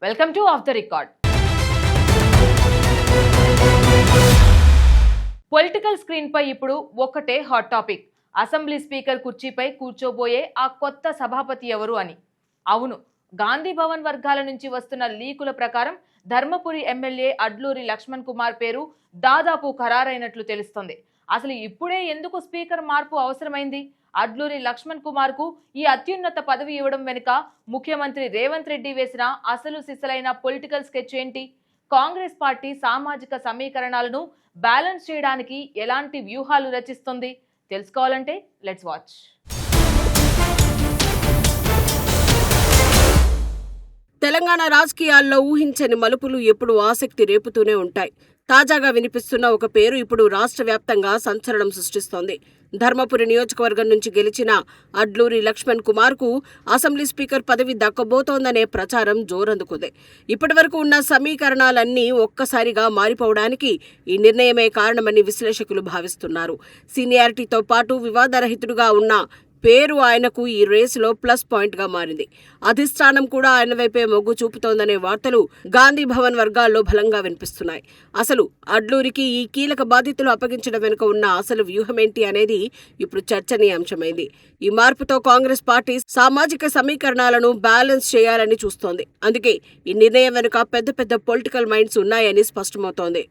Welcome to off the record. Political screen పై ఇప్పుడు ఒకటే హాట్ టాపిక్. అసెంబ్లీ స్పీకర్ కుర్చీపై కూర్చోబోయే ఆ కొత్త సభాపతి ఎవరు అని. అవును, గాంధీ భవన్ వర్గాల నుంచి వస్తున్న లీకుల ప్రకారం ధర్మపురి ఎమ్మెల్యే అడ్లూరి లక్ష్మణ్ కుమార్ పేరు దాదాపు ఖరారైనట్లు తెలుస్తోంది. అసలు ఇప్పుడే ఎందుకు స్పీకర్ మార్పు అవసరమైంది? అడ్లూరి లక్ష్మణ్ కుమార్ కు ఈ అత్యున్నత పదవి ఇవ్వడం వెనుక ముఖ్యమంత్రి రేవంత్ రెడ్డి వేసిన అసలు సిసలైన పొలిటికల్ స్కెచ్ ఏంటి? కాంగ్రెస్ పార్టీ సామాజిక సమీకరణాలను బ్యాలెన్స్ చేయడానికి ఎలాంటి వ్యూహాలు రచిస్తుంది? తెలుసుకోవాలంటే లెట్స్ వాచ్. తెలంగాణ రాజకీయాల్లో ఊహించని మలుపులు ఎప్పుడూ ఆసక్తి రేపుతూనే ఉంటాయి. తాజాగా వినిపిస్తున్న ఒక పేరు ఇప్పుడు రాష్ట్ర వ్యాప్తంగా సంచలనం సృష్టిస్తోంది. ధర్మపురి నియోజకవర్గం నుంచి గెలిచిన అడ్లూరి లక్ష్మణ్ కుమార్ కు అసెంబ్లీ స్పీకర్ పదవి దక్కబోతోందనే ప్రచారం జోరందుకుంది. ఇప్పటి వరకు ఉన్న సమీకరణాలన్నీ ఒక్కసారిగా మారిపోవడానికి ఈ నిర్ణయమే కారణమని విశ్లేషకులు భావిస్తున్నారు. సీనియారిటీతో పాటు వివాదరహితుడుగా ఉన్న పేరు ఆయనకు ఈ రేసులో ప్లస్ పాయింట్ గా మారింది. అధిష్టానం కూడా ఆయన వైపే మొగ్గు చూపుతోందనే వార్తలు గాంధీ భవన్ వర్గాల్లో బలంగా వినిపిస్తున్నాయి. అసలు అడ్లూరికి ఈ కీలక బాధ్యతలు అప్పగించడం వెనుక ఉన్న అసలు వ్యూహమేంటి అనేది ఇప్పుడు చర్చనీయాంశమైంది. ఈ మార్పుతో కాంగ్రెస్ పార్టీ సామాజిక సమీకరణాలను బ్యాలెన్స్ చేయాలని చూస్తోంది. అందుకే ఈ నిర్ణయం వెనుక పెద్ద పెద్ద పొలిటికల్ మైండ్స్ ఉన్నాయని స్పష్టమవుతోంది.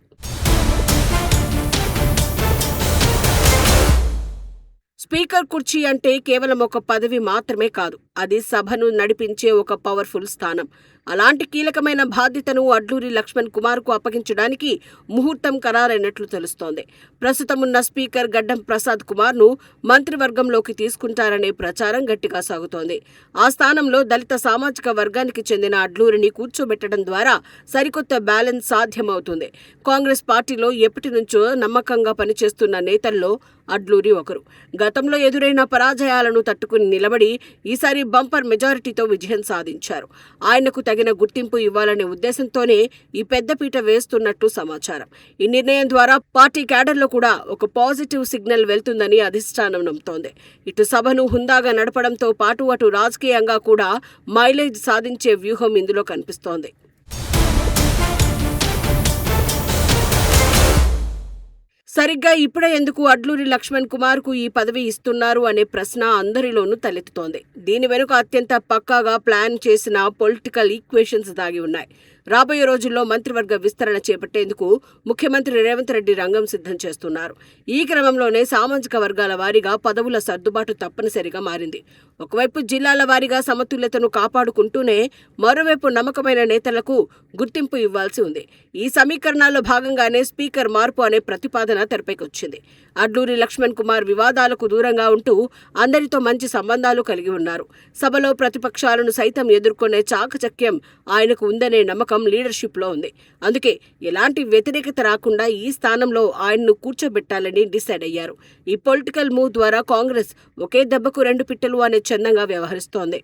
స్పీకర్ కుర్చీ అంటే కేవలం ఒక పదవి మాత్రమే కాదు, అది సభను నడిపించే ఒక పవర్ఫుల్ స్థానం. అలాంటి కీలకమైన బాధ్యతను అడ్లూరి లక్ష్మణ్ కుమార్ కు అప్పగించడానికి ముహూర్తం ఖరారైనట్లు తెలుస్తోంది. ప్రస్తుతం ఉన్న స్పీకర్ గడ్డం ప్రసాద్ కుమార్ ను మంత్రివర్గంలోకి తీసుకుంటారనే ప్రచారం గట్టిగా సాగుతోంది. ఆ స్థానంలో దళిత సామాజిక వర్గానికి చెందిన అడ్లూరిని కూర్చోబెట్టడం ద్వారా సరికొత్త బ్యాలెన్స్ సాధ్యమవుతుంది. కాంగ్రెస్ పార్టీలో ఎప్పటి నుంచో నమ్మకంగా పనిచేస్తున్న నేతల్లో అడ్లూరి ఒకరు. గతంలో ఎదురైన పరాజయాలను తట్టుకుని నిలబడి ఈసారి బంపర్ మెజారిటీతో విజయం సాధించారు. ఆయనకు తగిన గుర్తింపు ఇవ్వాలనే ఉద్దేశంతోనే ఈ పెద్దపీట వేస్తున్నట్టు సమాచారం. ఈ నిర్ణయం ద్వారా పార్టీ క్యాడర్లో కూడా ఒక పాజిటివ్ సిగ్నల్ వెళ్తుందని అధిష్టానం నమ్ముతోంది. ఇటు సభను హుందాగా నడపడంతో పాటు అటు రాజకీయంగా కూడా మైలేజ్ సాధించే వ్యూహం ఇందులో కనిపిస్తోంది. సరిగ్గా ఇప్పుడే ఎందుకు అడ్లూరి లక్ష్మణ్ కుమార్ కు ఈ పదవి ఇస్తున్నారు అనే ప్రశ్న అందరిలోనూ తలెత్తుతోంది. దీని వెనుక అత్యంత పక్కాగా ప్లాన్ చేసిన పొలిటికల్ ఈక్వేషన్స్ దాగి ఉన్నాయి. రాబోయే రోజుల్లో మంత్రివర్గ విస్తరణ చేపట్టేందుకు ముఖ్యమంత్రి రేవంత్ రెడ్డి రంగం సిద్ధం చేస్తున్నారు. ఈ క్రమంలోనే సామాజిక వర్గాల వారీగా పదవుల సర్దుబాటు తప్పనిసరిగా మారింది. ఒకవైపు జిల్లాల వారీగా సమతుల్యతను కాపాడుకుంటూనే మరోవైపు నమ్మకమైన నేతలకు గుర్తింపు ఇవ్వాల్సి ఉంది. ఈ సమీకరణాల్లో భాగంగానే స్పీకర్ మార్పు అనే ప్రతిపాదన తెరపైకొచ్చింది. అడ్లూరి లక్ష్మణ్ కుమార్ వివాదాలకు దూరంగా ఉంటూ అందరితో మంచి సంబంధాలు కలిగి ఉన్నారు. సభలో ప్రతిపక్షాలను సైతం ఎదుర్కొనే చాకచక్యం ఆయనకు ఉందనే నమ్మకం లీడర్షిప్ లో ఉంది. అందుకే ఎలాంటి వ్యతిరేకత రాకుండా ఈ స్థానంలో ఆయన్ను కూర్చోబెట్టాలని డిసైడ్ అయ్యారు. ఈ పొలిటికల్ మూవ్ ద్వారా కాంగ్రెస్ ఒకే దెబ్బకు రెండు పిట్టలు అనే చందంగా వ్యవహరిస్తోంది.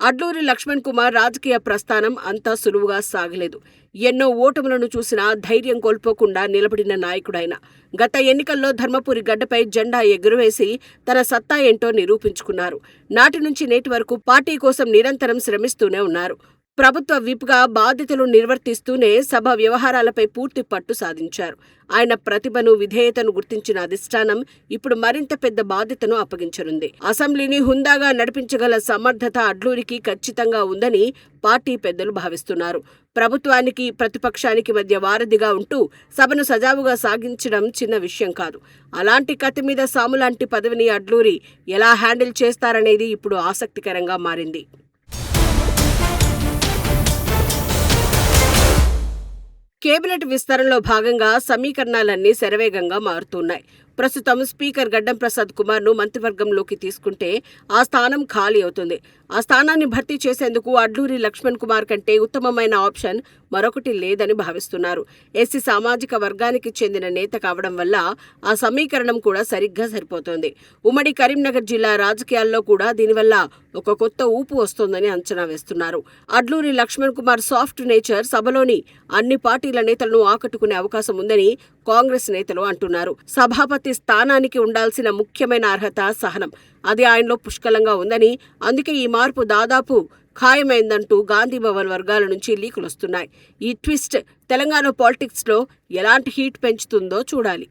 అడ్లూరి లక్ష్మణ్ కుమార్ రాజకీయ ప్రస్థానం అంతా సులువుగా సాగలేదు. ఎన్నో ఓటములను చూసినా ధైర్యం కోల్పోకుండా నిలబడిన నాయకుడైన గత ఎన్నికల్లో ధర్మపురి గడ్డపై జెండా ఎగురవేసి తన సత్తా ఏంటో నిరూపించుకున్నారు. నాటి నుంచి నేటి వరకు పార్టీ కోసం నిరంతరం శ్రమిస్తూనే ఉన్నారు. ప్రభుత్వ విప్గా బాధ్యతలు నిర్వర్తిస్తూనే సభ వ్యవహారాలపై పూర్తి పట్టు సాధించారు. ఆయన ప్రతిభను, విధేయతను గుర్తించిన అధిష్టానం ఇప్పుడు మరింత పెద్ద బాధ్యతను అప్పగించనుంది. అసెంబ్లీని హుందాగా నడిపించగల సమర్థత అడ్లూరికి ఖచ్చితంగా ఉందని పార్టీ పెద్దలు భావిస్తున్నారు. ప్రభుత్వానికి, ప్రతిపక్షానికి మధ్య వారధిగా ఉంటూ సభను సజావుగా సాగించడం చిన్న విషయం కాదు. అలాంటి కత్తి మీద సాములాంటి పదవిని అడ్లూరి ఎలా హ్యాండిల్ చేస్తారనేది ఇప్పుడు ఆసక్తికరంగా మారింది. కేబినెట్ విస్తరణలో భాగంగా సమీకరణాలన్నీ శరవేగంగా మారుతున్నాయి. ప్రస్తుతం స్పీకర్ గడ్డం ప్రసాద్ కుమార్ ను మంత్రివర్గంలోకి తీసుకుంటే ఆ స్థానం ఖాళీ అవుతుంది. ఆ స్థానాన్ని భర్తీ చేసేందుకు అడ్లూరి లక్ష్మణ్ కుమార్ కంటే ఉత్తమమైన ఆప్షన్ మరొకటి లేదని భావిస్తున్నారు. ఎస్సీ సామాజిక వర్గానికి చెందిన నేత కావడం వల్ల ఆ సమీకరణం కూడా సరిగ్గా సరిపోతోంది. ఉమ్మడి కరీంనగర్ జిల్లా రాజకీయాల్లో కూడా దీనివల్ల ఒక కొత్త ఊపు వస్తోందని అంచనా వేస్తున్నారు. అడ్లూరి లక్ష్మణ్ కుమార్ సాఫ్ట్ నేచర్ సభలోని అన్ని పార్టీల నేతలను ఆకట్టుకునే అవకాశం ఉందని కాంగ్రెస్ నేతలు అంటున్నారు. సభాపతి స్థానానికి ఉండాల్సిన ముఖ్యమైన అర్హత సహనం. అది ఆయనలో పుష్కలంగా ఉందని, అందుకే ఈ మార్పు దాదాపు ఖాయమైందంటూ గాంధీ భవన్ వర్గాల నుంచి లీకులొస్తున్నాయి. ఈ ట్విస్ట్ తెలంగాణ పాలిటిక్స్లో ఎలాంటి హీట్ పెంచుతుందో చూడాలి.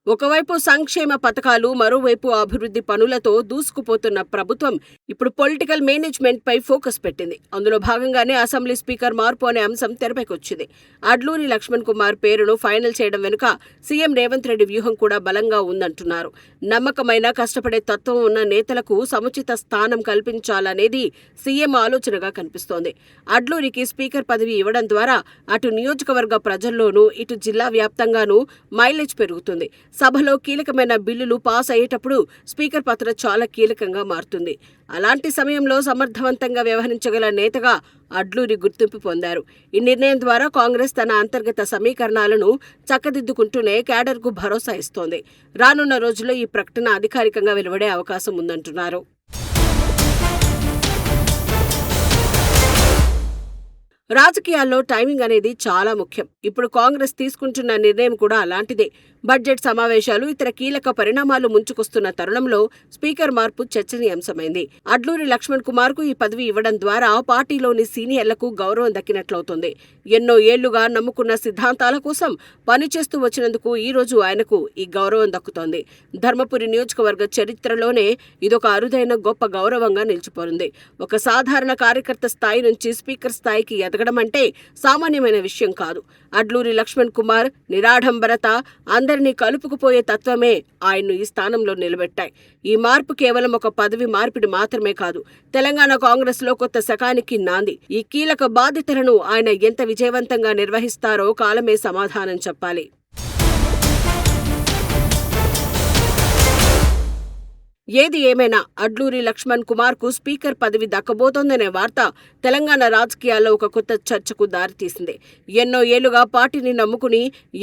ఒకవైపు సంక్షేమ పథకాలు, మరోవైపు అభివృద్ధి పనులతో దూసుకుపోతున్న ప్రభుత్వం ఇప్పుడు పొలిటికల్ మేనేజ్మెంట్ పై ఫోకస్ పెట్టింది. అందులో భాగంగానే అసెంబ్లీ స్పీకర్ మార్పు అనే అంశం తెరపైకొచ్చింది. అడ్లూరి లక్ష్మణ్ కుమార్ పేరును ఫైనల్ చేయడం వెనుక సీఎం రేవంత్ రెడ్డి వ్యూహం కూడా బలంగా ఉందంటున్నారు. నమ్మకమైన, కష్టపడే తత్వం ఉన్న నేతలకు సముచిత స్థానం కల్పించాలనేది సీఎం ఆలోచనగా కనిపిస్తోంది. అడ్లూరికి స్పీకర్ పదవి ఇవ్వడం ద్వారా అటు నియోజకవర్గ ప్రజల్లోనూ, ఇటు జిల్లా వ్యాప్తంగానూ మైలేజ్ పెరుగుతుంది. సభలో కీలకమైన బిల్లులు పాస్ అయ్యేటప్పుడు స్పీకర్ పాత్ర చాలా కీలకంగా మారుతుంది. అలాంటి సమయంలో సమర్థవంతంగా వ్యవహరించగల నేతగా అడ్లూరి గుర్తింపు పొందారు. ఈ నిర్ణయం ద్వారా కాంగ్రెస్ తన అంతర్గత సమీకరణాలను చక్కదిద్దుకుంటూనే క్యాడర్కు భరోసా ఇస్తోంది. రానున్న రోజుల్లో ఈ ప్రకటన అధికారికంగా వెలువడే అవకాశం ఉందంటున్నారు. రాజకీయాల్లో టైమింగ్ అనేది చాలా ముఖ్యం. ఇప్పుడు కాంగ్రెస్ తీసుకుంటున్న నిర్ణయం కూడా అలాంటిదే. బడ్జెట్ సమావేశాలు, ఇతర కీలక పరిణామాలు ముంచుకొస్తున్న తరుణంలో స్పీకర్ మార్పు చర్చనీయాంశమైంది. అడ్లూరి లక్ష్మణ్ కుమార్ కు ఈ పదవి ఇవ్వడం ద్వారా పార్టీలోని సీనియర్లకు గౌరవం దక్కినట్లవుతుంది. ఎన్నో ఏళ్లుగా నమ్ముకున్న సిద్ధాంతాల కోసం పనిచేస్తూ వచ్చినందుకు ఈ రోజు ఆయనకు ఈ గౌరవం దక్కుతోంది. ధర్మపురి నియోజకవర్గ చరిత్రలోనే ఇదొక అరుదైన గొప్ప గౌరవంగా నిలిచిపోయింది. ఒక సాధారణ కార్యకర్త స్థాయి నుంచి స్పీకర్ స్థాయికి ఎదగడం అంటే సామాన్యమైన విషయం కాదు. అడ్లూరి లక్ష్మణ్ కుమార్ నిరాడంబరత, అందరినీ కలుపుకుపోయే తత్వమే ఆయన్ను ఈ స్థానంలో నిలబెట్టాయి. ఈ మార్పు కేవలం ఒక పదవి మార్పిడి మాత్రమే కాదు, తెలంగాణ కాంగ్రెస్ లో కొత్త శకానికి నాంది. ఈ కీలక బాధ్యతలను ఆయన ఎంత విజయవంతంగా నిర్వహిస్తారో కాలమే సమాధానం చెప్పాలి. ఏది ఏమైనా అడ్లూరి లక్ష్మణ్ కుమార్ కు స్పీకర్ పదవి దక్కబోతోందనే వార్త తెలంగాణ రాజకీయాల్లో ఒక కొత్త చర్చకు దారితీసింది. ఎన్నో ఏళ్లుగా పార్టీని నమ్ముకుని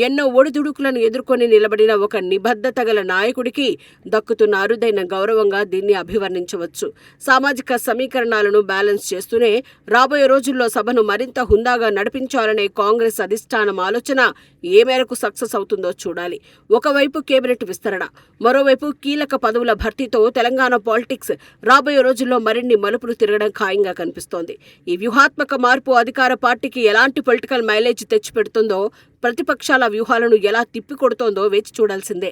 ఎన్నో ఒడిదుడుకులను ఎదుర్కొని నిలబడిన ఒక నిబద్ధత గల నాయకుడికి దక్కుతున్న అరుదైన గౌరవంగా దీన్ని అభివర్ణించవచ్చు. సామాజిక సమీకరణాలను బ్యాలెన్స్ చేస్తూనే రాబోయే రోజుల్లో సభను మరింత హుందాగా నడిపించాలనే కాంగ్రెస్ అధిష్టానం ఆలోచన ఏ మేరకు సక్సెస్ అవుతుందో చూడాలి. ఒకవైపు కేబినెట్ విస్తరణ, మరోవైపు కీలక పదవుల భర్తీతో తెలంగాణ పాలిటిక్స్ రాబోయే రోజుల్లో మరిన్ని మలుపులు తిరగడం ఖాయంగా కనిపిస్తోంది. ఈ వ్యూహాత్మక మార్పు అధికార పార్టీకి ఎలాంటి పొలిటికల్ మైలేజ్ తెచ్చిపెడుతుందో, ప్రతిపక్షాల వ్యూహాలను ఎలా తిప్పికొడుతోందో వేచి చూడాల్సిందే.